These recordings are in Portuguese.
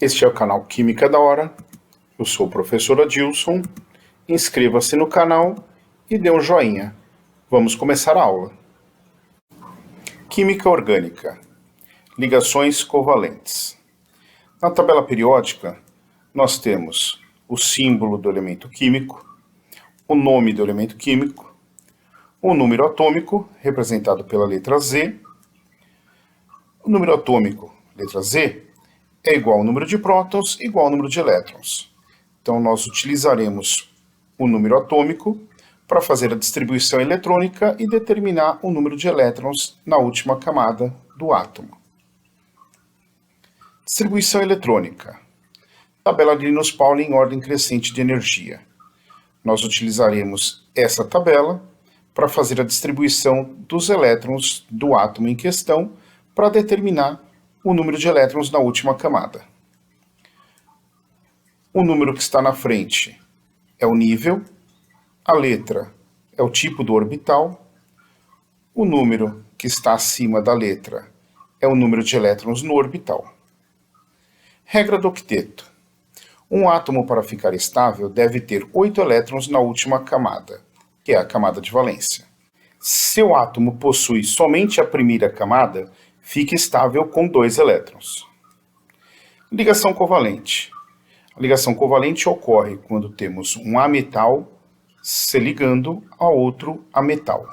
Este é o canal Química da Hora. Eu sou o professor Adilson. Inscreva-se no canal e dê um joinha. Vamos começar a aula. Química orgânica. Ligações covalentes. Na tabela periódica, nós temos o símbolo do elemento químico, o nome do elemento químico, o número atômico, representado pela letra Z. O número atômico, letra Z, é igual ao número de prótons igual ao número de elétrons. Então, nós utilizaremos o número atômico para fazer a distribuição eletrônica e determinar o número de elétrons na última camada do átomo. Distribuição eletrônica. Tabela Linus-Pauling em ordem crescente de energia. Nós utilizaremos essa tabela para fazer a distribuição dos elétrons do átomo em questão para determinar o número de elétrons na última camada. O número que está na frente é o nível, a letra é o tipo do orbital, o número que está acima da letra é o número de elétrons no orbital. Regra do octeto. Um átomo, para ficar estável, deve ter 8 elétrons na última camada, que é a camada de valência. Se o átomo possui somente a primeira camada, fica estável com 2 elétrons. Ligação covalente. A ligação covalente ocorre quando temos um ametal se ligando a outro ametal.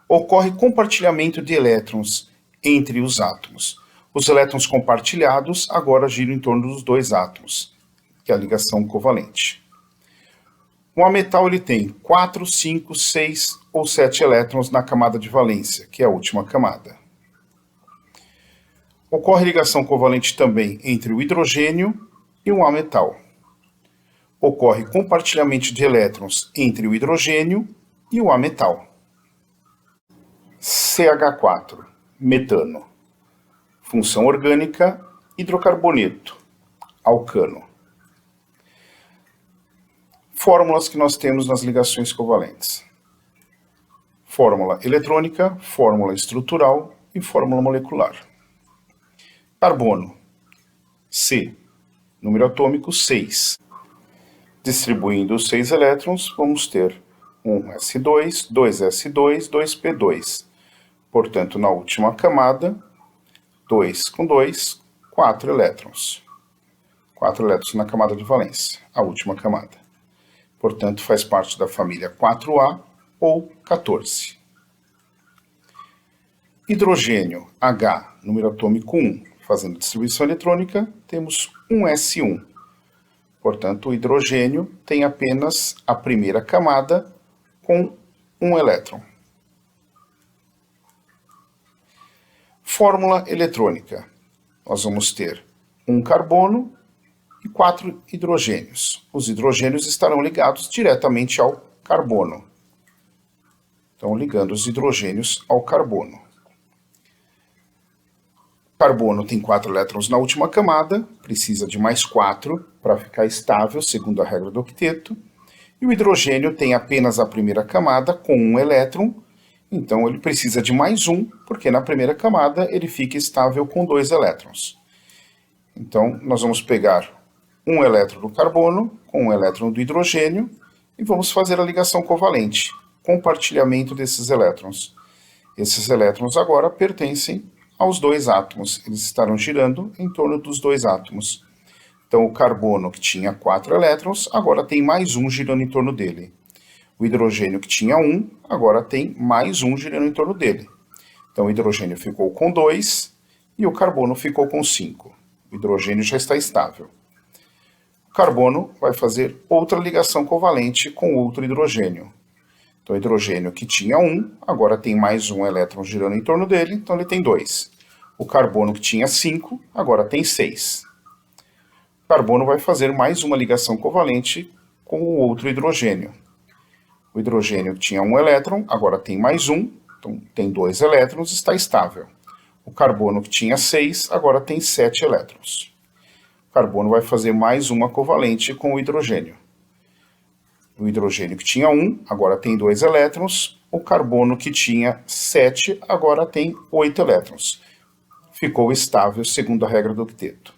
Ocorre compartilhamento de elétrons entre os átomos. Os elétrons compartilhados agora giram em torno dos 2 átomos, que é a ligação covalente. Um ametal ele tem 4, 5, 6 ou 7 elétrons na camada de valência, que é a última camada. Ocorre ligação covalente também entre o hidrogênio e um ametal. Ocorre compartilhamento de elétrons entre o hidrogênio e o ametal. CH4, metano. Função orgânica, hidrocarboneto, alcano. Fórmulas que nós temos nas ligações covalentes. Fórmula eletrônica, fórmula estrutural e fórmula molecular. Carbono, C, número atômico 6. Distribuindo os 6 elétrons, vamos ter um S2, 2S2, 2P2. Portanto, na última camada, 2 com 2, 4 elétrons. 4 elétrons na camada de valência, a última camada. Portanto, faz parte da família 4A ou 14. Hidrogênio, H, número atômico 1. Fazendo distribuição eletrônica, temos um S1. Portanto, o hidrogênio tem apenas a primeira camada com um elétron. Fórmula eletrônica. Nós vamos ter um carbono e 4 hidrogênios. Os hidrogênios estarão ligados diretamente ao carbono. Então, ligando os hidrogênios ao carbono. O carbono tem 4 elétrons na última camada, precisa de mais 4 para ficar estável, segundo a regra do octeto. E o hidrogênio tem apenas a primeira camada com um elétron, então ele precisa de mais um, porque na primeira camada ele fica estável com 2 elétrons. Então, nós vamos pegar um elétron do carbono com um elétron do hidrogênio e vamos fazer a ligação covalente, compartilhamento desses elétrons. Esses elétrons agora pertencem aos 2 átomos, eles estarão girando em torno dos 2 átomos. Então, o carbono, que tinha 4 elétrons, agora tem mais um girando em torno dele. O hidrogênio, que tinha 1, agora tem mais um girando em torno dele. Então, o hidrogênio ficou com 2 e o carbono ficou com 5. O hidrogênio já está estável. O carbono vai fazer outra ligação covalente com outro hidrogênio. Então, o hidrogênio que tinha 1, agora tem mais um elétron girando em torno dele, então ele tem 2. O carbono que tinha 5, agora tem 6. O carbono vai fazer mais uma ligação covalente com o outro hidrogênio. O hidrogênio que tinha 1 elétron, agora tem mais um, então tem 2 elétrons, está estável. O carbono que tinha 6, agora tem 7 elétrons. O carbono vai fazer mais uma covalente com o hidrogênio. O hidrogênio que tinha 1, agora tem 2 elétrons. O carbono que tinha 7, agora tem 8 elétrons. Ficou estável segundo a regra do octeto.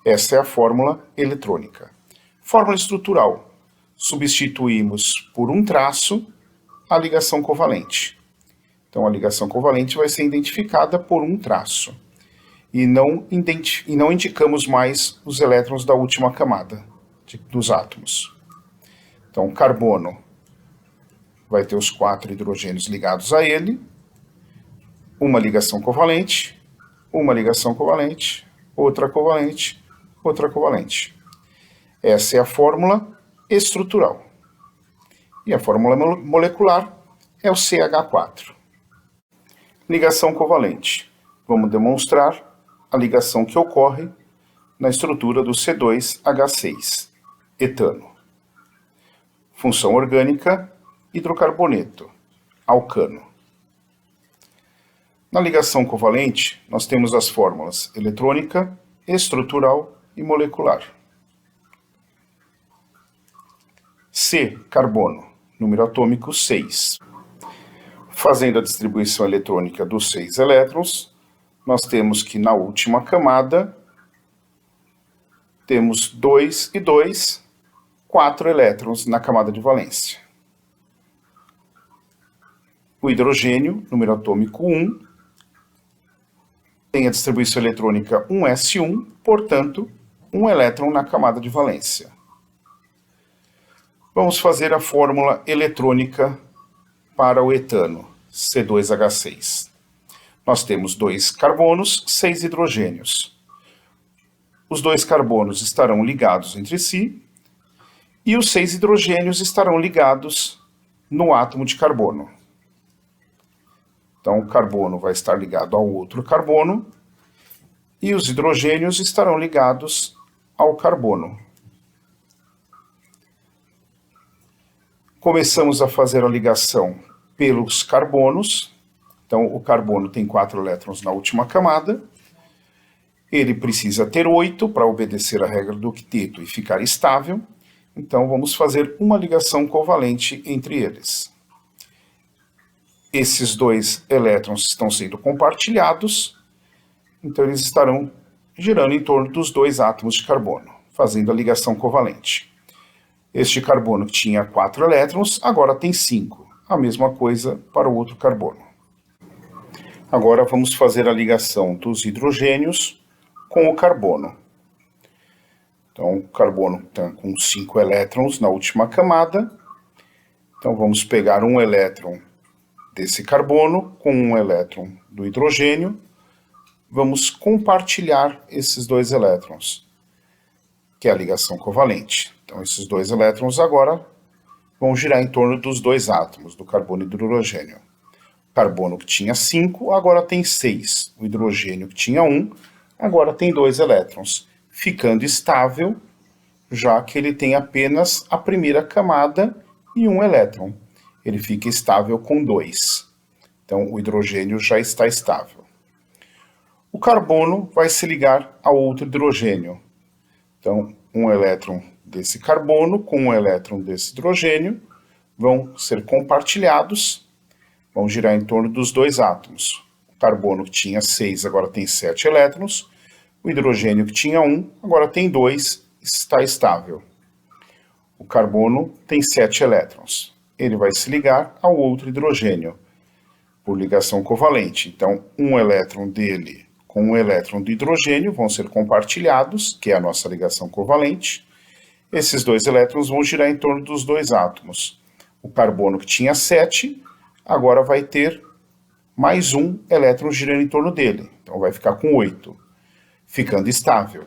Essa é a fórmula eletrônica. Fórmula estrutural. Substituímos por um traço a ligação covalente. Então, a ligação covalente vai ser identificada por um traço. E não indicamos mais os elétrons da última camada dos átomos. Então, carbono vai ter os 4 hidrogênios ligados a ele, uma ligação covalente, outra covalente, outra covalente. Essa é a fórmula estrutural. E a fórmula molecular é o CH4. Ligação covalente. Vamos demonstrar a ligação que ocorre na estrutura do C2H6, etano. Função orgânica, hidrocarboneto, alcano. Na ligação covalente, nós temos as fórmulas eletrônica, estrutural e molecular. C, carbono, número atômico 6. Fazendo a distribuição eletrônica dos 6 elétrons, nós temos que na última camada temos 2 e 2, 4 elétrons na camada de valência. O hidrogênio, número atômico 1, tem a distribuição eletrônica 1s1, portanto, 1 elétron na camada de valência. Vamos fazer a fórmula eletrônica para o etano, C2H6. Nós temos 2 carbonos, 6 hidrogênios. Os 2 carbonos estarão ligados entre si e os 6 hidrogênios estarão ligados no átomo de carbono. Então, o carbono vai estar ligado ao outro carbono e os hidrogênios estarão ligados ao carbono. Começamos a fazer a ligação pelos carbonos. Então, o carbono tem 4 elétrons na última camada. Ele precisa ter 8 para obedecer à regra do octeto e ficar estável. Então, vamos fazer uma ligação covalente entre eles. Esses 2 elétrons estão sendo compartilhados, então eles estarão girando em torno dos 2 átomos de carbono, fazendo a ligação covalente. Este carbono que tinha 4 elétrons, agora tem 5. A mesma coisa para o outro carbono. Agora vamos fazer a ligação dos hidrogênios com o carbono. Então, o carbono está com 5 elétrons na última camada. Então, vamos pegar um elétron desse carbono com um elétron do hidrogênio. Vamos compartilhar esses 2 elétrons, que é a ligação covalente. Então, esses 2 elétrons agora vão girar em torno dos 2 átomos, do carbono e do hidrogênio. O carbono que tinha 5, agora tem 6. O hidrogênio que tinha 1, agora tem 2 elétrons, ficando estável, já que ele tem apenas a primeira camada e 1 elétron. Ele fica estável com 2. Então, o hidrogênio já está estável. O carbono vai se ligar a outro hidrogênio. Então, um elétron desse carbono com um elétron desse hidrogênio vão ser compartilhados, vão girar em torno dos 2 átomos. O carbono que tinha 6 agora tem 7 elétrons. O hidrogênio que tinha 1 agora tem 2, está estável. O carbono tem 7 elétrons. Ele vai se ligar ao outro hidrogênio por ligação covalente. Então, um elétron dele com um elétron do hidrogênio vão ser compartilhados, que é a nossa ligação covalente. Esses 2 elétrons vão girar em torno dos 2 átomos. O carbono que tinha 7, agora vai ter mais um elétron girando em torno dele. Então, vai ficar com 8, ficando estável.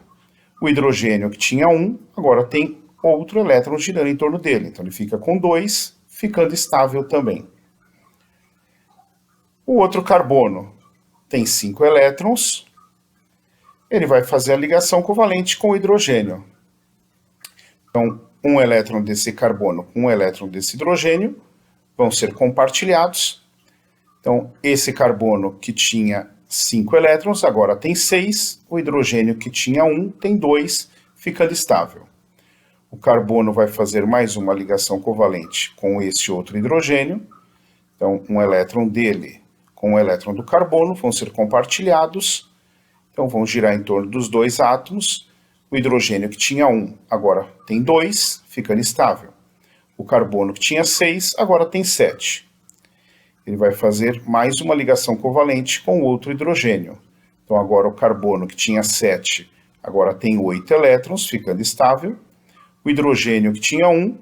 O hidrogênio que tinha 1, agora tem outro elétron girando em torno dele. Então, ele fica com 2, ficando estável também. O outro carbono tem 5 elétrons. Ele vai fazer a ligação covalente com o hidrogênio. Então, um elétron desse carbono com um elétron desse hidrogênio vão ser compartilhados. Então, esse carbono que tinha 5 elétrons, agora tem 6. O hidrogênio que tinha 1 tem 2, ficando estável. O carbono vai fazer mais uma ligação covalente com esse outro hidrogênio. Então, um elétron dele com um elétron do carbono vão ser compartilhados. Então, vão girar em torno dos 2 átomos. O hidrogênio que tinha 1, agora tem 2, ficando estável. O carbono que tinha 6, agora tem 7. Ele vai fazer mais uma ligação covalente com outro hidrogênio. Então agora o carbono que tinha 7, agora tem 8 elétrons, ficando estável. O hidrogênio que tinha 1,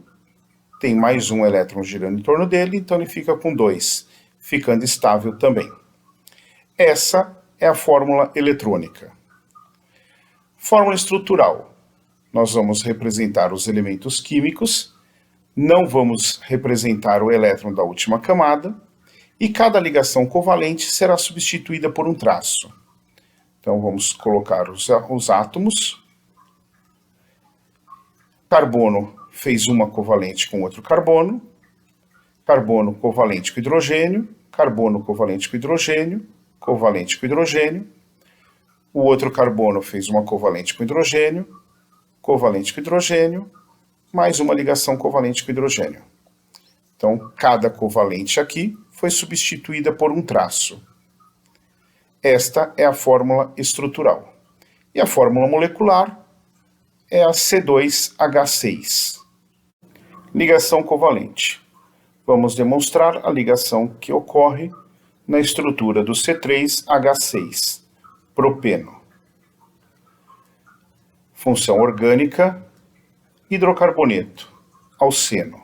tem mais um elétron girando em torno dele, então ele fica com 2, ficando estável também. Essa é a fórmula eletrônica. Fórmula estrutural. Nós vamos representar os elementos químicos, não vamos representar o elétron da última camada, e cada ligação covalente será substituída por um traço. Então vamos colocar os átomos. Carbono fez uma covalente com outro carbono, carbono covalente com hidrogênio, carbono covalente com hidrogênio, covalente com hidrogênio. O outro carbono fez uma covalente com hidrogênio, covalente com hidrogênio, mais uma ligação covalente com hidrogênio. Então, cada covalente aqui foi substituída por um traço. Esta é a fórmula estrutural. E a fórmula molecular é a C2H6. Ligação covalente. Vamos demonstrar a ligação que ocorre na estrutura do C3H6, propeno. Função orgânica, hidrocarboneto, alceno.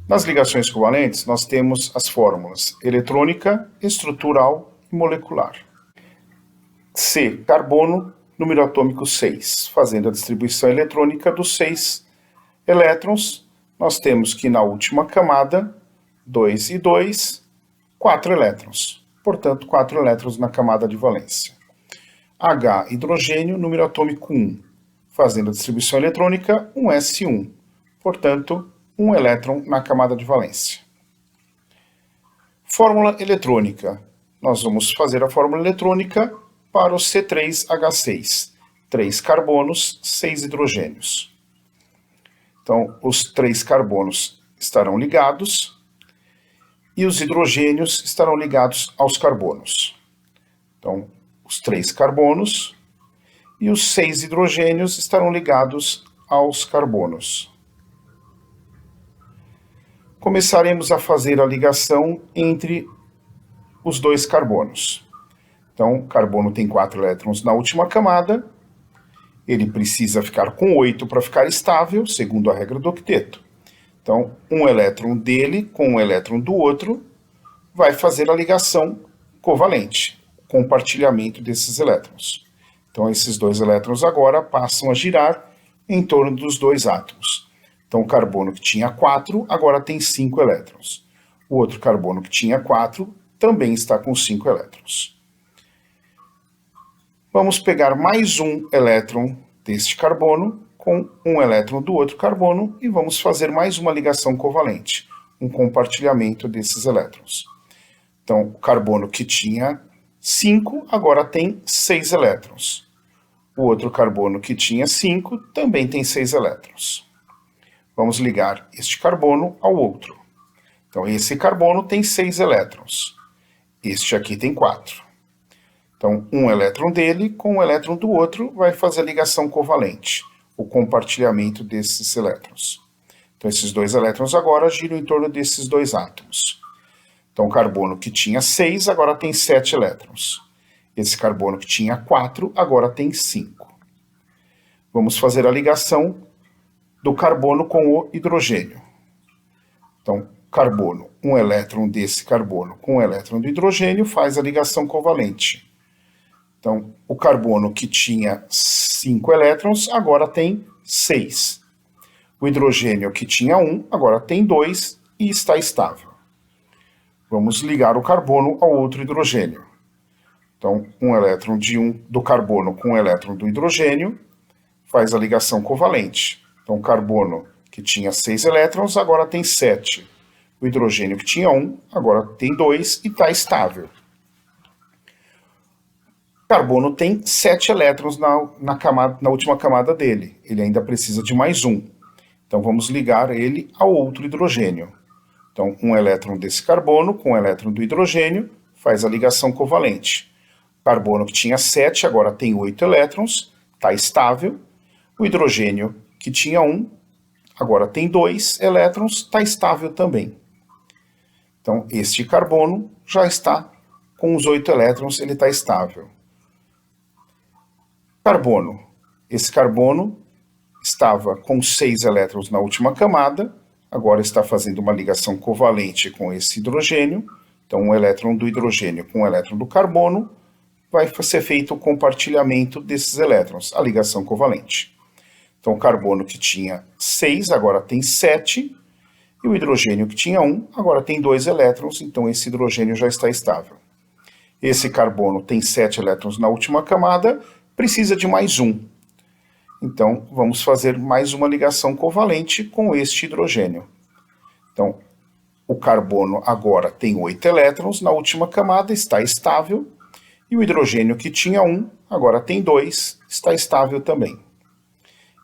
Nas ligações covalentes, nós temos as fórmulas eletrônica, estrutural e molecular. C, carbono, número atômico 6, fazendo a distribuição eletrônica dos 6 elétrons. Nós temos que na última camada, 2 e 2, 4 elétrons. Portanto, 4 elétrons na camada de valência. H, hidrogênio, número atômico 1, fazendo a distribuição eletrônica, 1s1. Portanto, 1 elétron na camada de valência. Fórmula eletrônica. Nós vamos fazer a fórmula eletrônica para o C3H6. 3 carbonos, 6 hidrogênios. Então, os 3 carbonos estarão ligados e os hidrogênios estarão ligados aos carbonos. Então, os 3 carbonos e os 6 hidrogênios estarão ligados aos carbonos. Começaremos a fazer a ligação entre os 2 carbonos. Então, o carbono tem 4 elétrons na última camada, ele precisa ficar com 8 para ficar estável, segundo a regra do octeto. Então, um elétron dele com um elétron do outro vai fazer a ligação covalente, compartilhamento desses elétrons. Então, esses 2 elétrons agora passam a girar em torno dos 2 átomos. Então, o carbono que tinha 4, agora tem 5 elétrons. O outro carbono que tinha 4 também está com 5 elétrons. Vamos pegar mais um elétron deste carbono com um elétron do outro carbono e vamos fazer mais uma ligação covalente, um compartilhamento desses elétrons. Então, o carbono que tinha 5, agora tem 6 elétrons. O outro carbono que tinha 5 também tem 6 elétrons. Vamos ligar este carbono ao outro. Então, esse carbono tem 6 elétrons. Este aqui tem 4. Então, um elétron dele com um elétron do outro vai fazer a ligação covalente, o compartilhamento desses elétrons. Então, esses 2 elétrons agora giram em torno desses 2 átomos. Então, o carbono que tinha 6 agora tem 7 elétrons. Esse carbono que tinha 4 agora tem 5. Vamos fazer a ligação do carbono com o hidrogênio. Então, carbono, um elétron desse carbono com um elétron do hidrogênio faz a ligação covalente. Então, o carbono que tinha 5 elétrons agora tem 6. O hidrogênio que tinha 1 agora tem 2 e está estável. Vamos ligar o carbono ao outro hidrogênio. Então, um elétron do carbono com um elétron do hidrogênio faz a ligação covalente. Então, o carbono que tinha 6 elétrons agora tem 7. O hidrogênio que tinha 1 agora tem 2 e está estável. O carbono tem 7 elétrons na última camada dele. Ele ainda precisa de mais um. Então, vamos ligar ele ao outro hidrogênio. Então, um elétron desse carbono com um elétron do hidrogênio faz a ligação covalente. O carbono que tinha 7 agora tem 8 elétrons, está estável. O hidrogênio, que tinha 1, agora tem 2 elétrons, está estável também. Então, este carbono já está com os 8 elétrons, ele está estável. Carbono. Esse carbono estava com 6 elétrons na última camada, agora está fazendo uma ligação covalente com esse hidrogênio. Então, um elétron do hidrogênio com um elétron do carbono, vai ser feito o compartilhamento desses elétrons, a ligação covalente. Então, o carbono que tinha 6, agora tem 7, e o hidrogênio que tinha 1, agora tem 2 elétrons, então esse hidrogênio já está estável. Esse carbono tem 7 elétrons na última camada, precisa de mais 1. Então, vamos fazer mais uma ligação covalente com este hidrogênio. Então, o carbono agora tem 8 elétrons, na última camada está estável, e o hidrogênio que tinha 1, agora tem 2, está estável também.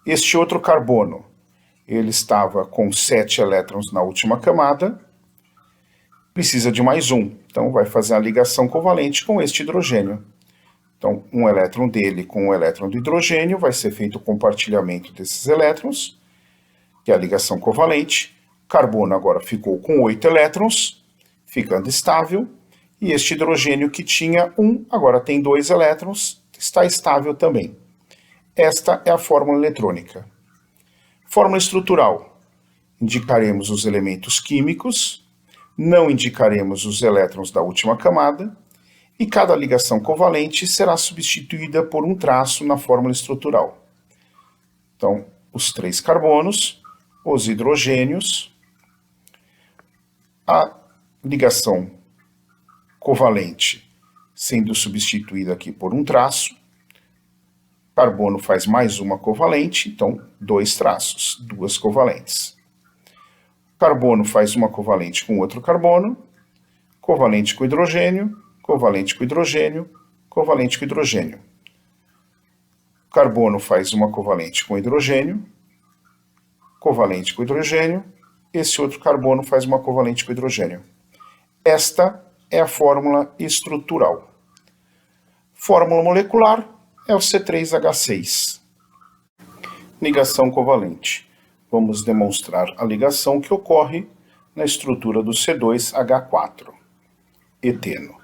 Este outro carbono, ele estava com 7 elétrons na última camada, precisa de mais 1, então vai fazer a ligação covalente com este hidrogênio. Então, um elétron dele com um elétron do hidrogênio, vai ser feito o compartilhamento desses elétrons, que é a ligação covalente. O carbono agora ficou com 8 elétrons, ficando estável, e este hidrogênio que tinha 1, agora tem 2 elétrons, está estável também. Esta é a fórmula eletrônica. Fórmula estrutural. Indicaremos os elementos químicos, não indicaremos os elétrons da última camada, e cada ligação covalente será substituída por um traço na fórmula estrutural. Então, os 3 carbonos, os hidrogênios, a ligação covalente sendo substituída aqui por um traço. Carbono faz mais uma covalente, então 2 traços, 2 covalentes. Carbono faz uma covalente com outro carbono, covalente com hidrogênio, covalente com hidrogênio, covalente com hidrogênio. Carbono faz uma covalente com hidrogênio, covalente com hidrogênio, esse outro carbono faz uma covalente com hidrogênio. Esta é a fórmula estrutural. Fórmula molecular é o C3H6. Ligação covalente. Vamos demonstrar a ligação que ocorre na estrutura do C2H4, eteno.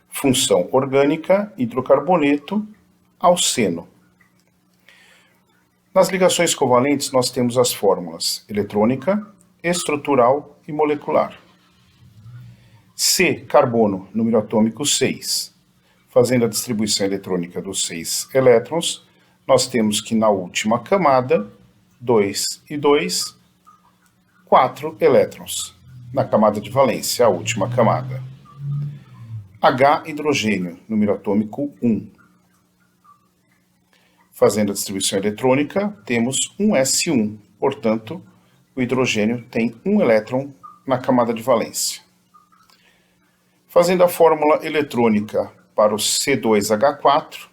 Função orgânica, hidrocarboneto, alceno. Nas ligações covalentes nós temos as fórmulas eletrônica, estrutural e molecular. C, carbono, número atômico 6. Fazendo a distribuição eletrônica dos 6 elétrons, nós temos que na última camada, 2 e 2, 4 elétrons. Na camada de valência, a última camada. H, hidrogênio, número atômico 1. Fazendo a distribuição eletrônica, temos um S1, portanto, o hidrogênio tem um elétron na camada de valência. Fazendo a fórmula eletrônica para o C2H4,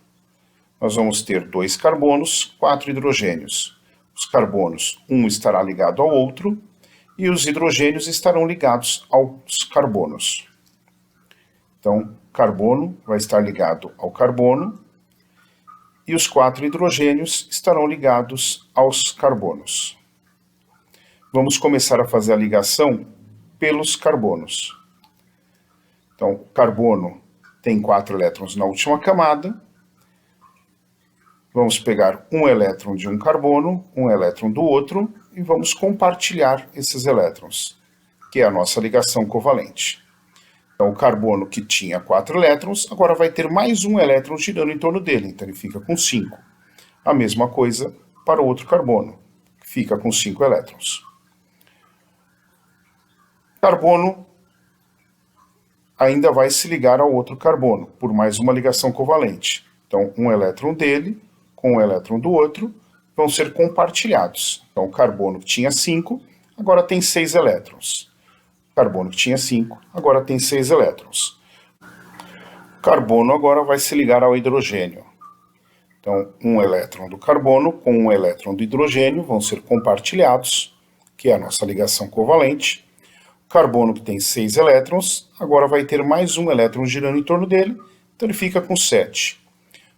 nós vamos ter 2 carbonos, 4 hidrogênios. Os carbonos, um estará ligado ao outro, e os hidrogênios estarão ligados aos carbonos. Então, carbono vai estar ligado ao carbono, e os 4 hidrogênios estarão ligados aos carbonos. Vamos começar a fazer a ligação pelos carbonos. Então, o carbono tem 4 elétrons na última camada. Vamos pegar um elétron de um carbono, um elétron do outro, e vamos compartilhar esses elétrons, que é a nossa ligação covalente. Então, o carbono que tinha 4 elétrons, agora vai ter mais um elétron girando em torno dele, então ele fica com 5. A mesma coisa para o outro carbono, que fica com 5 elétrons. Carbono ainda vai se ligar ao outro carbono, por mais uma ligação covalente. Então, um elétron dele com um elétron do outro vão ser compartilhados. Então, o carbono que tinha 5, agora tem 6 elétrons. O carbono que tinha 5, agora tem 6 elétrons. O carbono agora vai se ligar ao hidrogênio. Então, um elétron do carbono com um elétron do hidrogênio vão ser compartilhados, que é a nossa ligação covalente. O carbono que tem 6 elétrons, agora vai ter mais um elétron girando em torno dele, então ele fica com 7.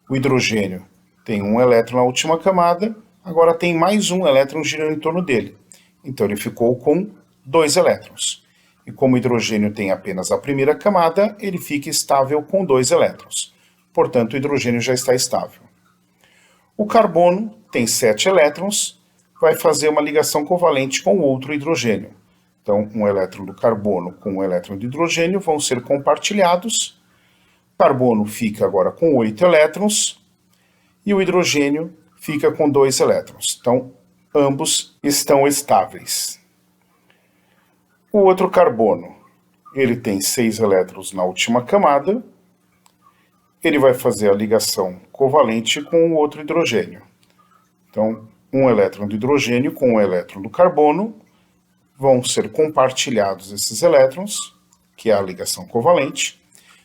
O hidrogênio tem um elétron na última camada, agora tem mais um elétron girando em torno dele. Então ele ficou com 2 elétrons. E como o hidrogênio tem apenas a primeira camada, ele fica estável com 2 elétrons. Portanto, o hidrogênio já está estável. O carbono tem 7 elétrons, vai fazer uma ligação covalente com outro hidrogênio. Então, um elétron do carbono com um elétron de hidrogênio vão ser compartilhados. O carbono fica agora com 8 elétrons e o hidrogênio fica com 2 elétrons. Então, ambos estão estáveis. O outro carbono, ele tem 6 elétrons na última camada. Ele vai fazer a ligação covalente com o outro hidrogênio. Então, um elétron de hidrogênio com um elétron do carbono vão ser compartilhados esses elétrons, que é a ligação covalente.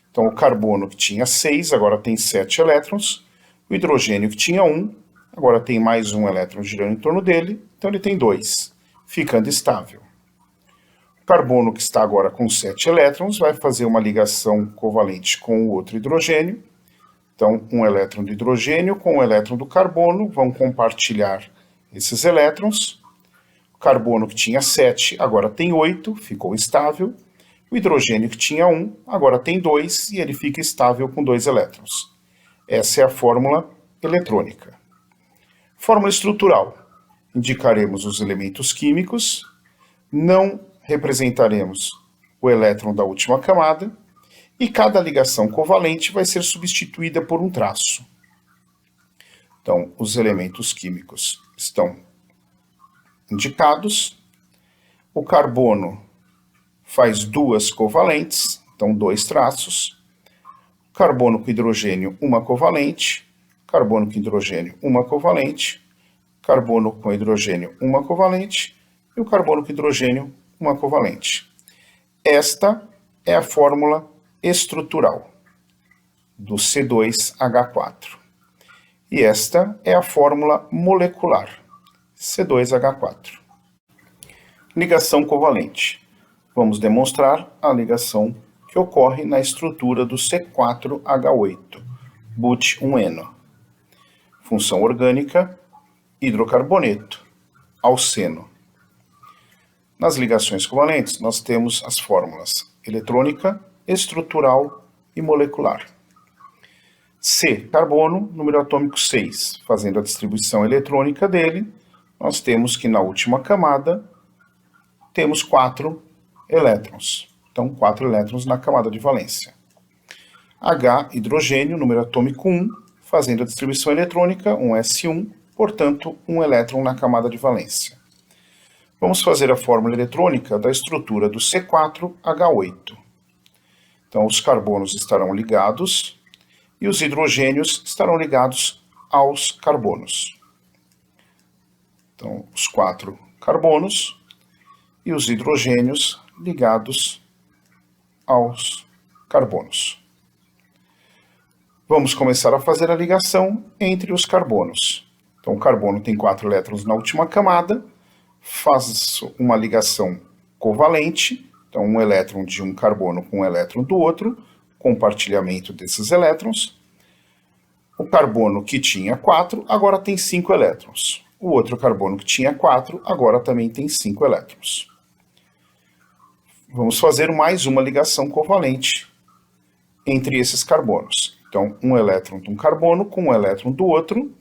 Então, o carbono que tinha 6, agora tem 7 elétrons. O hidrogênio que tinha 1, agora tem mais um elétron girando em torno dele, então ele tem 2, ficando estável. O carbono que está agora com 7 elétrons vai fazer uma ligação covalente com o outro hidrogênio. Então, um elétron de hidrogênio com um elétron do carbono vão compartilhar esses elétrons. O carbono que tinha 7 agora tem 8, ficou estável. O hidrogênio que tinha 1 agora tem 2 e ele fica estável com 2 elétrons. Essa é a fórmula eletrônica. Fórmula estrutural. Indicaremos os elementos químicos, não representaremos o elétron da última camada e cada ligação covalente vai ser substituída por um traço. Então, os elementos químicos estão indicados. O carbono faz 2 covalentes, então 2 traços. Carbono com hidrogênio, uma covalente. Carbono com hidrogênio, uma covalente. Carbono com hidrogênio, uma covalente. E o carbono com hidrogênio, uma covalente. Esta é a fórmula estrutural do C2H4. E esta é a fórmula molecular, C2H4. Ligação covalente. Vamos demonstrar a ligação que ocorre na estrutura do C4H8, but1-eno. Função orgânica, hidrocarboneto, alceno. Nas ligações covalentes, nós temos as fórmulas eletrônica, estrutural e molecular. C, carbono, número atômico 6. Fazendo a distribuição eletrônica dele, nós temos que na última camada temos 4 elétrons. Então, 4 elétrons na camada de valência. H, hidrogênio, número atômico 1. Fazendo a distribuição eletrônica, um S1, portanto, um elétron na camada de valência. Vamos fazer a fórmula eletrônica da estrutura do C4H8. Então, os carbonos estarão ligados e os hidrogênios estarão ligados aos carbonos. Então, os 4 carbonos e os hidrogênios ligados aos carbonos. Vamos começar a fazer a ligação entre os carbonos. Então, o carbono tem 4 elétrons na última camada, faz uma ligação covalente, então um elétron de um carbono com um elétron do outro, compartilhamento desses elétrons. O carbono que tinha 4, agora tem 5 elétrons. O outro carbono que tinha 4, agora também tem 5 elétrons. Vamos fazer mais uma ligação covalente entre esses carbonos. Então, um elétron de um carbono com um elétron do outro,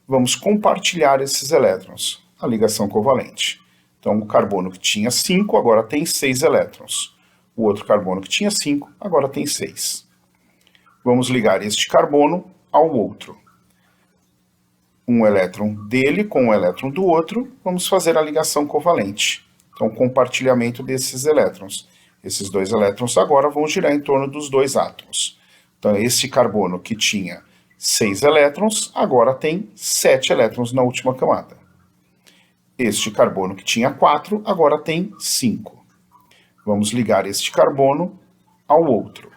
vamos compartilhar esses elétrons, a ligação covalente. Então, o carbono que tinha 5, agora tem 6 elétrons. O outro carbono que tinha 5, agora tem 6. Vamos ligar este carbono ao outro. Um elétron dele com um elétron do outro, vamos fazer a ligação covalente. Então, compartilhamento desses elétrons. Esses 2 elétrons agora vão girar em torno dos 2 átomos. Então, esse carbono que tinha 6 elétrons, agora tem 7 elétrons na última camada. Este carbono que tinha 4, agora tem 5. Vamos ligar este carbono ao outro.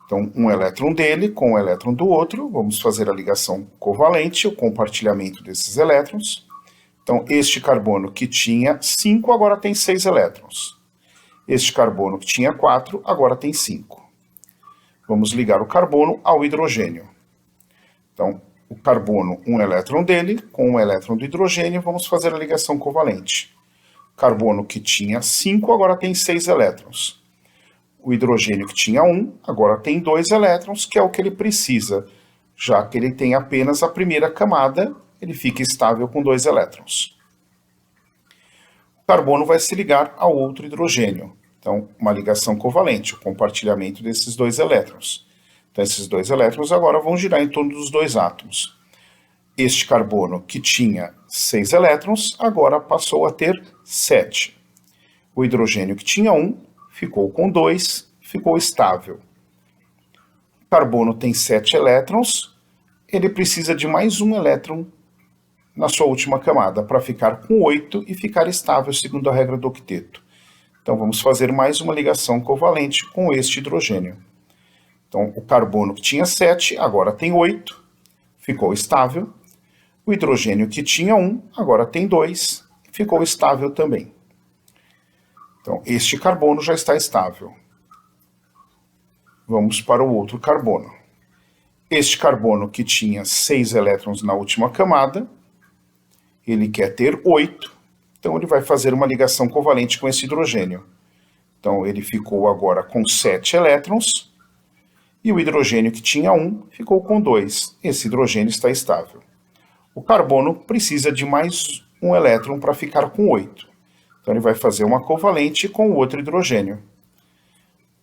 Então, um elétron dele com um elétron do outro, vamos fazer a ligação covalente, o compartilhamento desses elétrons. Então, este carbono que tinha 5, agora tem 6 elétrons. Este carbono que tinha 4, agora tem 5. Vamos ligar o carbono ao hidrogênio. Então, o carbono, um elétron dele, com um elétron do hidrogênio, vamos fazer a ligação covalente. O carbono que tinha 5, agora tem 6 elétrons. O hidrogênio que tinha 1, agora tem 2 elétrons, que é o que ele precisa. Já que ele tem apenas a primeira camada, ele fica estável com 2 elétrons. O carbono vai se ligar ao outro hidrogênio. Então, uma ligação covalente, o compartilhamento desses 2 elétrons. Então, esses 2 elétrons agora vão girar em torno dos 2 átomos. Este carbono, que tinha 6 elétrons, agora passou a ter 7. O hidrogênio, que tinha 1, ficou com 2, ficou estável. O carbono tem 7 elétrons, ele precisa de mais um elétron na sua última camada, para ficar com 8 e ficar estável segundo a regra do octeto. Então, vamos fazer mais uma ligação covalente com este hidrogênio. Então, o carbono que tinha 7, agora tem 8, ficou estável. O hidrogênio que tinha 1, agora tem 2, ficou estável também. Então, este carbono já está estável. Vamos para o outro carbono. Este carbono que tinha 6 elétrons na última camada, ele quer ter 8, então ele vai fazer uma ligação covalente com esse hidrogênio. Então, ele ficou agora com 7 elétrons, e o hidrogênio que tinha 1 ficou com 2. Esse hidrogênio está estável. O carbono precisa de mais um elétron para ficar com 8. Então, ele vai fazer uma covalente com o outro hidrogênio.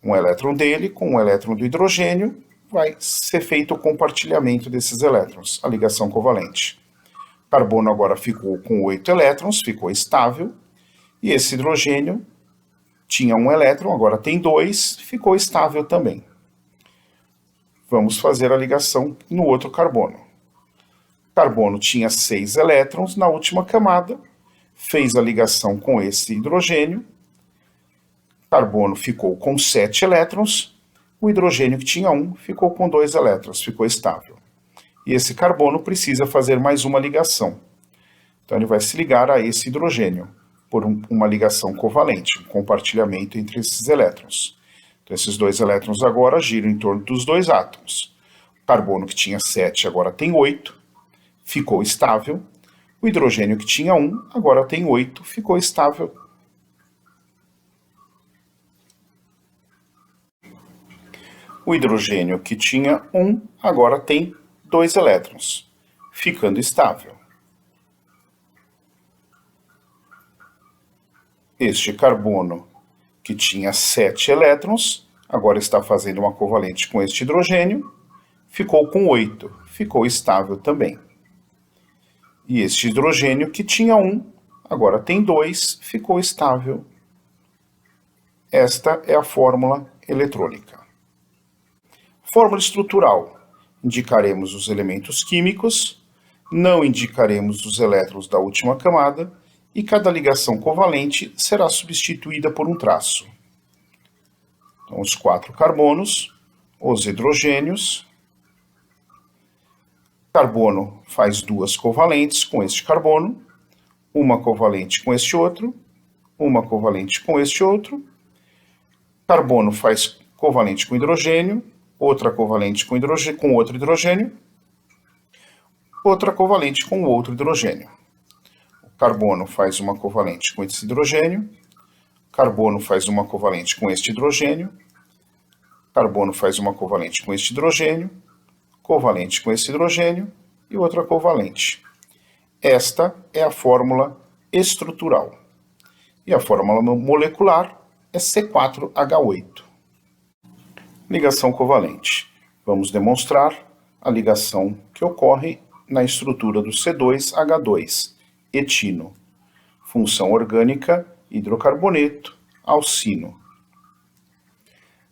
Um elétron dele com um elétron do hidrogênio, vai ser feito o compartilhamento desses elétrons, a ligação covalente. O carbono agora ficou com 8 elétrons, ficou estável, e esse hidrogênio tinha um elétron, agora tem 2, ficou estável também. Vamos fazer a ligação no outro carbono. O carbono tinha 6 elétrons na última camada, fez a ligação com esse hidrogênio, o carbono ficou com 7 elétrons, o hidrogênio que tinha 1 ficou com 2 elétrons, ficou estável. E esse carbono precisa fazer mais uma ligação. Então ele vai se ligar a esse hidrogênio por uma ligação covalente, um compartilhamento entre esses elétrons. Então esses 2 elétrons agora giram em torno dos 2 átomos. O carbono que tinha 7 agora tem 8, ficou estável. O hidrogênio que tinha 1 agora tem 8, ficou estável. O hidrogênio que tinha 1 agora tem 2 elétrons, ficando estável. Este carbono, que tinha 7 elétrons, agora está fazendo uma covalente com este hidrogênio, ficou com 8, ficou estável também. E este hidrogênio, que tinha 1, agora tem 2, ficou estável. Esta é a fórmula eletrônica. Fórmula estrutural. Indicaremos os elementos químicos, não indicaremos os elétrons da última camada, e cada ligação covalente será substituída por um traço. Então, os 4 carbonos, os hidrogênios, carbono faz 2 covalentes com este carbono, uma covalente com este outro, uma covalente com este outro, carbono faz covalente com hidrogênio, outra covalente com outro hidrogênio, outra covalente com outro hidrogênio. O carbono faz uma covalente com esse hidrogênio, carbono faz uma covalente com este hidrogênio, carbono faz uma covalente com este hidrogênio, covalente com esse hidrogênio e outra covalente. Esta é a fórmula estrutural. E a fórmula molecular é C4H8. Ligação covalente. Vamos demonstrar a ligação que ocorre na estrutura do C2H2, etino. Função orgânica, hidrocarboneto, alcino.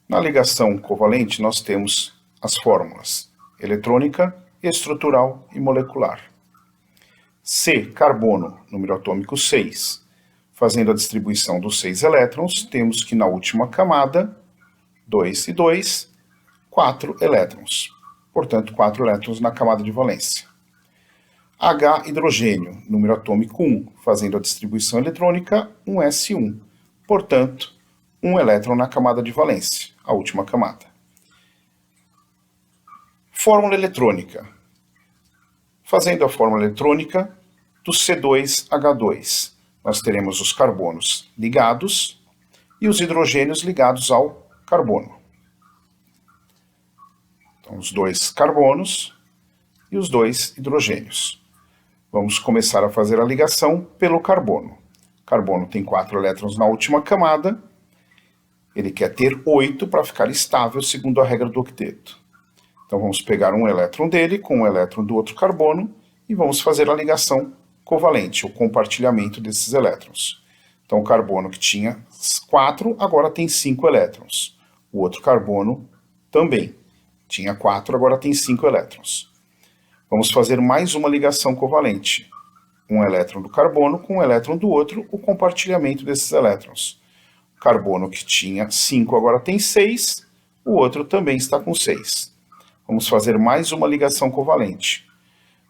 Na ligação covalente, nós temos as fórmulas eletrônica, estrutural e molecular. C, carbono, número atômico 6. Fazendo a distribuição dos 6 elétrons, temos que na última camada, 2 e 2, 4 elétrons. Portanto, 4 elétrons na camada de valência. H, hidrogênio, número atômico 1. Fazendo a distribuição eletrônica, 1s1. Portanto, 1 elétron na camada de valência, a última camada. Fórmula eletrônica. Fazendo a fórmula eletrônica do C2H2, nós teremos os carbonos ligados e os hidrogênios ligados ao carbono. Então, os dois carbonos e os dois hidrogênios. Vamos começar a fazer a ligação pelo carbono. O carbono tem 4 elétrons na última camada. Ele quer ter 8 para ficar estável, segundo a regra do octeto. Então, vamos pegar um elétron dele com um elétron do outro carbono e vamos fazer a ligação covalente, o compartilhamento desses elétrons. Então, o carbono que tinha 4, agora tem 5 elétrons. O outro carbono também. Tinha 4, agora tem 5 elétrons. Vamos fazer mais uma ligação covalente. Um elétron do carbono com um elétron do outro, o compartilhamento desses elétrons. O carbono que tinha 5 agora tem 6, o outro também está com 6. Vamos fazer mais uma ligação covalente.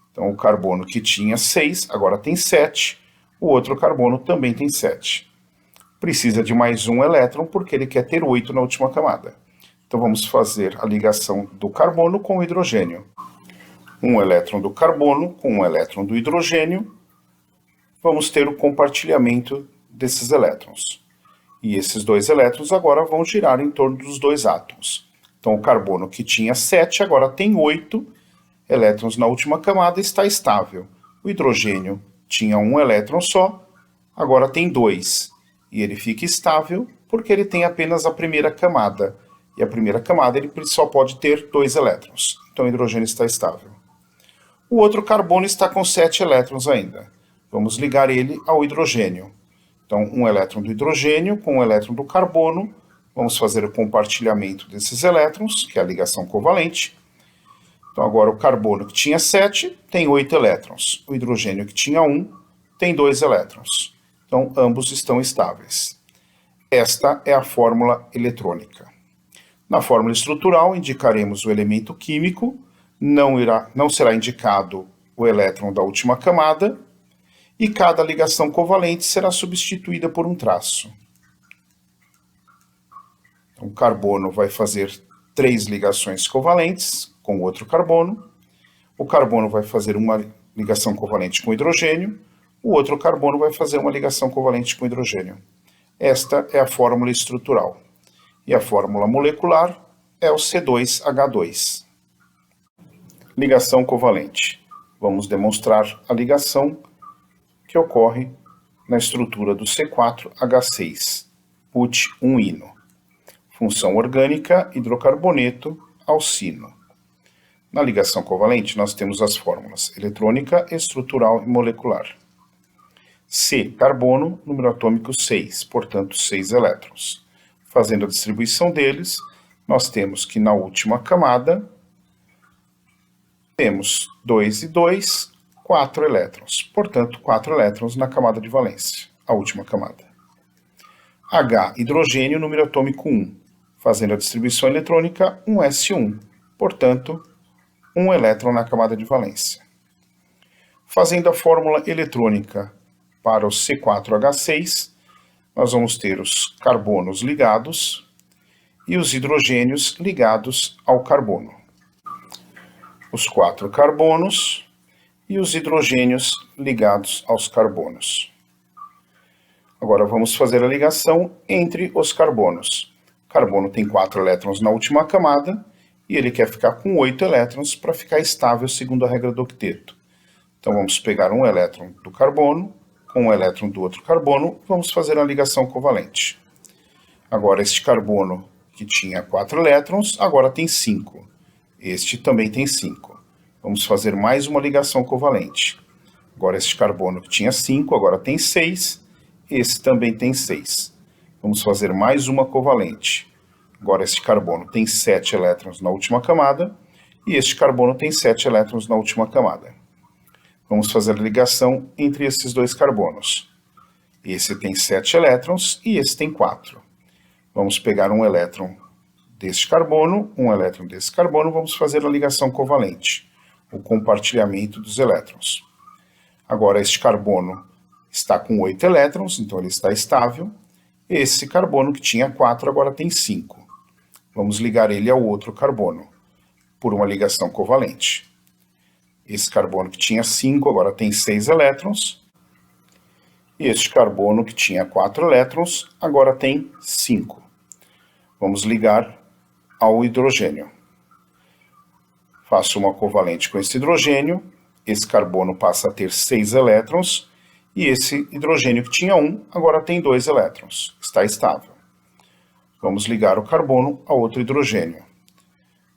Então, o carbono que tinha 6 agora tem 7, o outro carbono também tem 7. Precisa de mais um elétron porque ele quer ter 8 na última camada. Então, vamos fazer a ligação do carbono com o hidrogênio. Um elétron do carbono com um elétron do hidrogênio. Vamos ter o compartilhamento desses elétrons. E esses dois elétrons agora vão girar em torno dos dois átomos. Então, o carbono que tinha 7 agora tem 8 elétrons na última camada e está estável. O hidrogênio tinha um elétron só, agora tem 2. E ele fica estável porque ele tem apenas a primeira camada. E a primeira camada ele só pode ter 2 elétrons. Então, o hidrogênio está estável. O outro carbono está com 7 elétrons ainda. Vamos ligar ele ao hidrogênio. Então, um elétron do hidrogênio com um elétron do carbono. Vamos fazer o compartilhamento desses elétrons, que é a ligação covalente. Então, agora o carbono que tinha 7 tem 8 elétrons. O hidrogênio que tinha 1 tem 2 elétrons. Então, ambos estão estáveis. Esta é a fórmula eletrônica. Na fórmula estrutural, indicaremos o elemento químico, não será indicado o elétron da última camada, e cada ligação covalente será substituída por um traço. Então, o carbono vai fazer 3 ligações covalentes com o outro carbono, o carbono vai fazer uma ligação covalente com o hidrogênio, o outro carbono vai fazer uma ligação covalente com o hidrogênio. Esta é a fórmula estrutural. E a fórmula molecular é o C2H2. Ligação covalente. Vamos demonstrar a ligação que ocorre na estrutura do C4H6, put-1-ino. Função orgânica, hidrocarboneto, alcino. Na ligação covalente, nós temos as fórmulas eletrônica, estrutural e molecular. C, carbono, número atômico 6, portanto 6 elétrons. Fazendo a distribuição deles, nós temos que na última camada, temos 2 e 2, 4 elétrons. Portanto, 4 elétrons na camada de valência, a última camada. H, hidrogênio, número atômico 1. Fazendo a distribuição eletrônica, 1s1. Portanto, 1 elétron na camada de valência. Fazendo a fórmula eletrônica para o C4H6, nós vamos ter os carbonos ligados e os hidrogênios ligados ao carbono. Os 4 carbonos e os hidrogênios ligados aos carbonos. Agora vamos fazer a ligação entre os carbonos. O carbono tem 4 elétrons na última camada e ele quer ficar com 8 elétrons para ficar estável segundo a regra do octeto. Então vamos pegar um elétron do carbono com um elétron do outro carbono, vamos fazer a ligação covalente. Agora este carbono que tinha 4 elétrons, agora tem 5. Este também tem 5. Vamos fazer mais uma ligação covalente. Agora este carbono que tinha 5, agora tem 6. Esse também tem 6. Vamos fazer mais uma covalente. Agora este carbono tem 7 elétrons na última camada. E este carbono tem 7 elétrons na última camada. Vamos fazer a ligação entre esses dois carbonos. Esse tem 7 elétrons e esse tem 4. Vamos pegar um elétron deste carbono, um elétron desse carbono, vamos fazer a ligação covalente, o compartilhamento dos elétrons. Agora este carbono está com 8 elétrons, então ele está estável. Esse carbono que tinha 4 agora tem 5. Vamos ligar ele ao outro carbono, por uma ligação covalente. Esse carbono que tinha 5 agora tem 6 elétrons. E este carbono que tinha 4 elétrons agora tem 5. Vamos ligar ao hidrogênio. Faço uma covalente com esse hidrogênio. Esse carbono passa a ter 6 elétrons. E esse hidrogênio que tinha 1 agora tem 2 elétrons. Está estável. Vamos ligar o carbono a outro hidrogênio.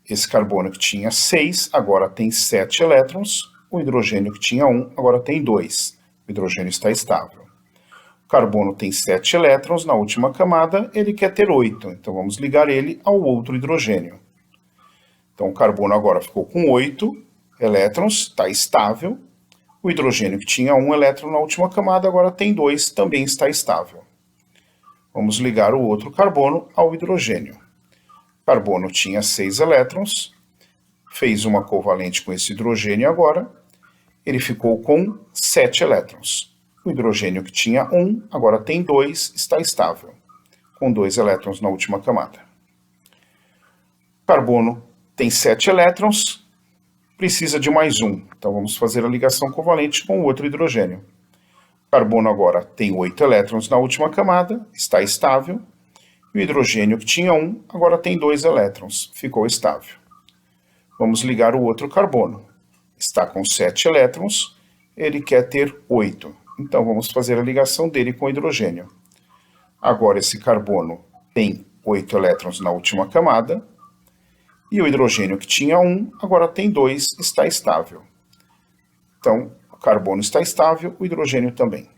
Esse carbono que tinha 6, agora tem 7 elétrons. O hidrogênio que tinha 1, agora tem 2. O hidrogênio está estável. O carbono tem 7 elétrons, na última camada ele quer ter 8. Então vamos ligar ele ao outro hidrogênio. Então o carbono agora ficou com 8 elétrons, está estável. O hidrogênio que tinha 1 elétron na última camada, agora tem 2, também está estável. Vamos ligar o outro carbono ao hidrogênio. O carbono tinha 6 elétrons, fez uma covalente com esse hidrogênio agora, ele ficou com 7 elétrons. O hidrogênio que tinha 1, agora tem 2, está estável, com 2 elétrons na última camada. O carbono tem 7 elétrons, precisa de mais 1, então vamos fazer a ligação covalente com o outro hidrogênio. O carbono agora tem 8 elétrons na última camada, está estável. E o hidrogênio que tinha 1, agora tem 2 elétrons, ficou estável. Vamos ligar o outro carbono. Está com 7 elétrons, ele quer ter 8. Então vamos fazer a ligação dele com o hidrogênio. Agora esse carbono tem 8 elétrons na última camada. E o hidrogênio que tinha 1, agora tem 2, está estável. Então, o carbono está estável, o hidrogênio também.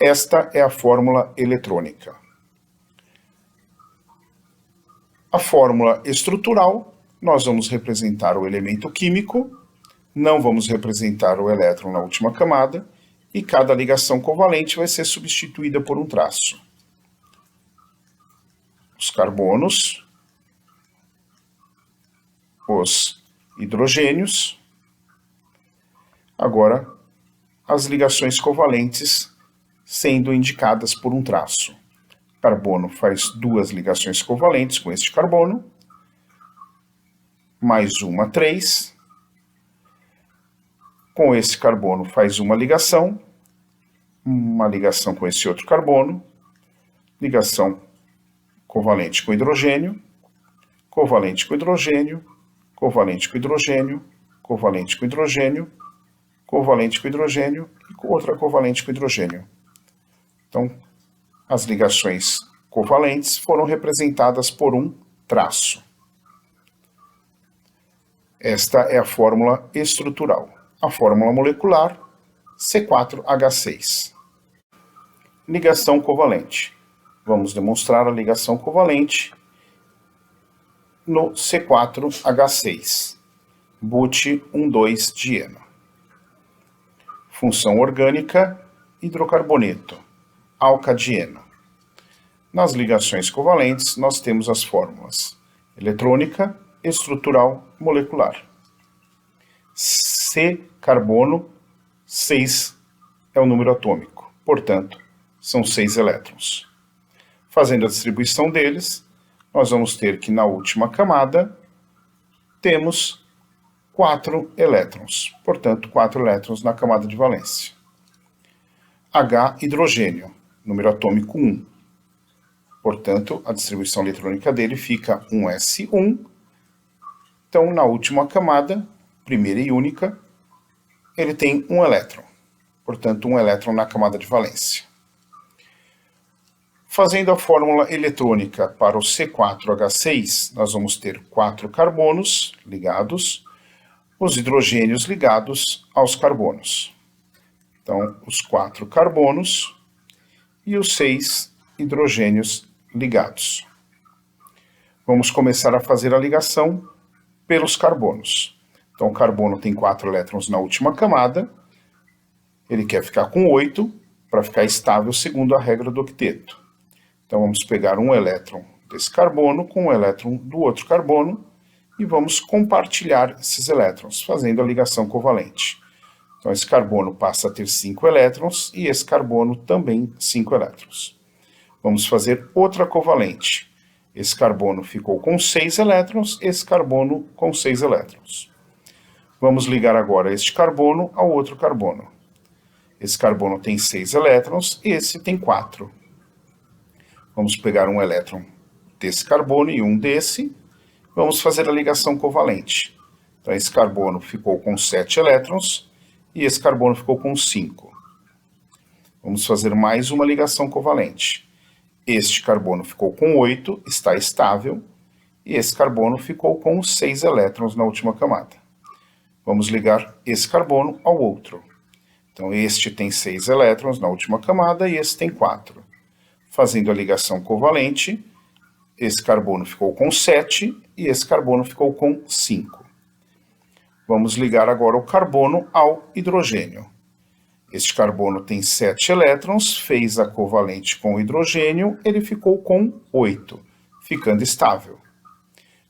Esta é a fórmula eletrônica. A fórmula estrutural, nós vamos representar o elemento químico, não vamos representar o elétron na última camada, e cada ligação covalente vai ser substituída por um traço. Os carbonos, os hidrogênios, agora as ligações covalentes sendo indicadas por um traço. Carbono faz 2 ligações covalentes com este carbono, mais uma 3. Com esse carbono faz uma ligação com esse outro carbono, ligação covalente com hidrogênio, covalente com hidrogênio, covalente com hidrogênio, covalente com hidrogênio, covalente com hidrogênio e outra covalente com hidrogênio. Então, as ligações covalentes foram representadas por um traço. Esta é a fórmula estrutural. A fórmula molecular, C4H6. Ligação covalente. Vamos demonstrar a ligação covalente no C4H6, but12-dieno. Função orgânica, hidrocarboneto, alcadieno. Nas ligações covalentes, nós temos as fórmulas eletrônica, estrutural, molecular. C, carbono, 6 é o número atômico, portanto, são 6 elétrons. Fazendo a distribuição deles, nós vamos ter que na última camada temos 4 elétrons, portanto, 4 elétrons na camada de valência. H, hidrogênio, número atômico 1. Portanto, a distribuição eletrônica dele fica 1s1. Então, na última camada, primeira e única, ele tem 1 elétron. Portanto, 1 elétron na camada de valência. Fazendo a fórmula eletrônica para o C4H6, nós vamos ter 4 carbonos ligados, os hidrogênios ligados aos carbonos. Então, os 4 carbonos e os 6 hidrogênios ligados. Vamos começar a fazer a ligação pelos carbonos. Então, o carbono tem 4 elétrons na última camada, ele quer ficar com 8 para ficar estável segundo a regra do octeto. Então, vamos pegar um elétron desse carbono com um elétron do outro carbono e vamos compartilhar esses elétrons, fazendo a ligação covalente. Então, esse carbono passa a ter 5 elétrons e esse carbono também 5 elétrons. Vamos fazer outra covalente. Esse carbono ficou com 6 elétrons, esse carbono com 6 elétrons. Vamos ligar agora este carbono ao outro carbono. Esse carbono tem 6 elétrons, esse tem 4. Vamos pegar um elétron desse carbono e um desse. Vamos fazer a ligação covalente. Então, esse carbono ficou com 7 elétrons e esse carbono ficou com 5. Vamos fazer mais uma ligação covalente. Este carbono ficou com 8, está estável, e esse carbono ficou com 6 elétrons na última camada. Vamos ligar esse carbono ao outro. Então, este tem 6 elétrons na última camada e esse tem 4. Fazendo a ligação covalente, esse carbono ficou com 7 e esse carbono ficou com 5. Vamos ligar agora o carbono ao hidrogênio. Este carbono tem 7 elétrons, fez a covalente com o hidrogênio, ele ficou com 8, ficando estável.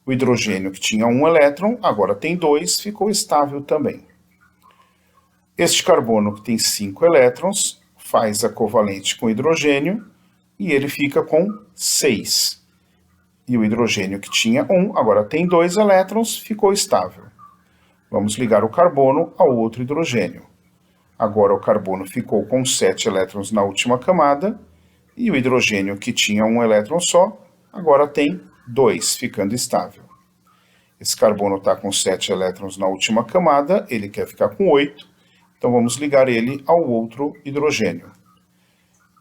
O hidrogênio que tinha 1 elétron, agora tem 2, ficou estável também. Este carbono que tem 5 elétrons, faz a covalente com o hidrogênio e ele fica com 6. E o hidrogênio que tinha 1, agora tem 2 elétrons, ficou estável. Vamos ligar o carbono ao outro hidrogênio. Agora o carbono ficou com 7 elétrons na última camada, e o hidrogênio que tinha 1 elétron só, agora tem 2, ficando estável. Esse carbono está com 7 elétrons na última camada, ele quer ficar com 8, então vamos ligar ele ao outro hidrogênio.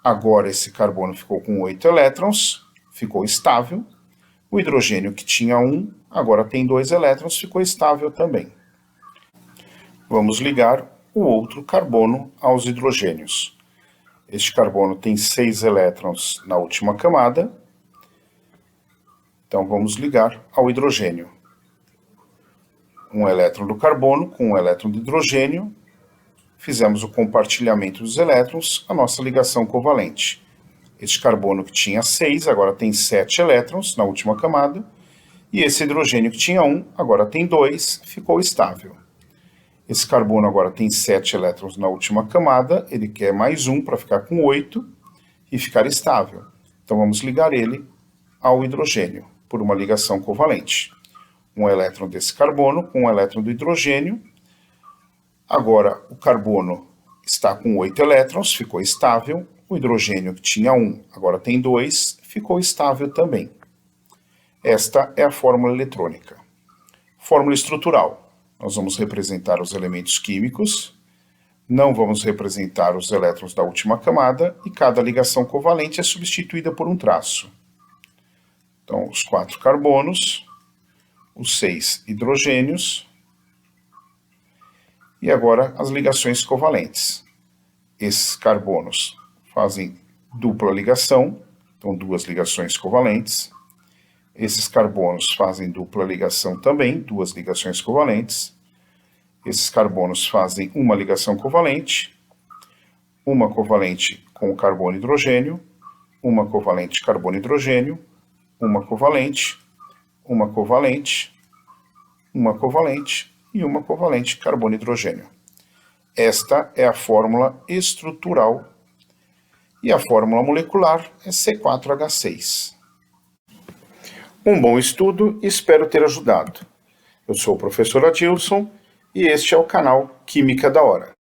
Agora esse carbono ficou com 8 elétrons, ficou estável. O hidrogênio que tinha 1, agora tem 2 elétrons, ficou estável também. Vamos ligar o outro carbono aos hidrogênios. Este carbono tem 6 elétrons na última camada. Então vamos ligar ao hidrogênio. Um elétron do carbono com um elétron do hidrogênio. Fizemos o compartilhamento dos elétrons, a nossa ligação covalente. Este carbono que tinha 6, agora tem 7 elétrons na última camada. E esse hidrogênio que tinha 1, agora tem 2, ficou estável. Esse carbono agora tem 7 elétrons na última camada, ele quer mais 1 para ficar com 8 e ficar estável. Então vamos ligar ele ao hidrogênio, por uma ligação covalente. Um elétron desse carbono com um elétron do hidrogênio. Agora o carbono está com 8 elétrons, ficou estável. O hidrogênio que tinha 1, agora tem 2, ficou estável também. Esta é a fórmula eletrônica. Fórmula estrutural. Nós vamos representar os elementos químicos, não vamos representar os elétrons da última camada, e cada ligação covalente é substituída por um traço. Então, os 4 carbonos, os 6 hidrogênios, e agora as ligações covalentes. Esses carbonos fazem dupla ligação, então 2 ligações covalentes. Esses carbonos fazem dupla ligação também, 2 ligações covalentes. Esses carbonos fazem uma ligação covalente, uma covalente com o carbono e hidrogênio, uma covalente carbono-hidrogênio, uma covalente, uma covalente, uma covalente e uma covalente carbono-hidrogênio. Esta é a fórmula estrutural e a fórmula molecular é C4H6. Um bom estudo e espero ter ajudado. Eu sou o professor Adilson e este é o canal Química da Hora.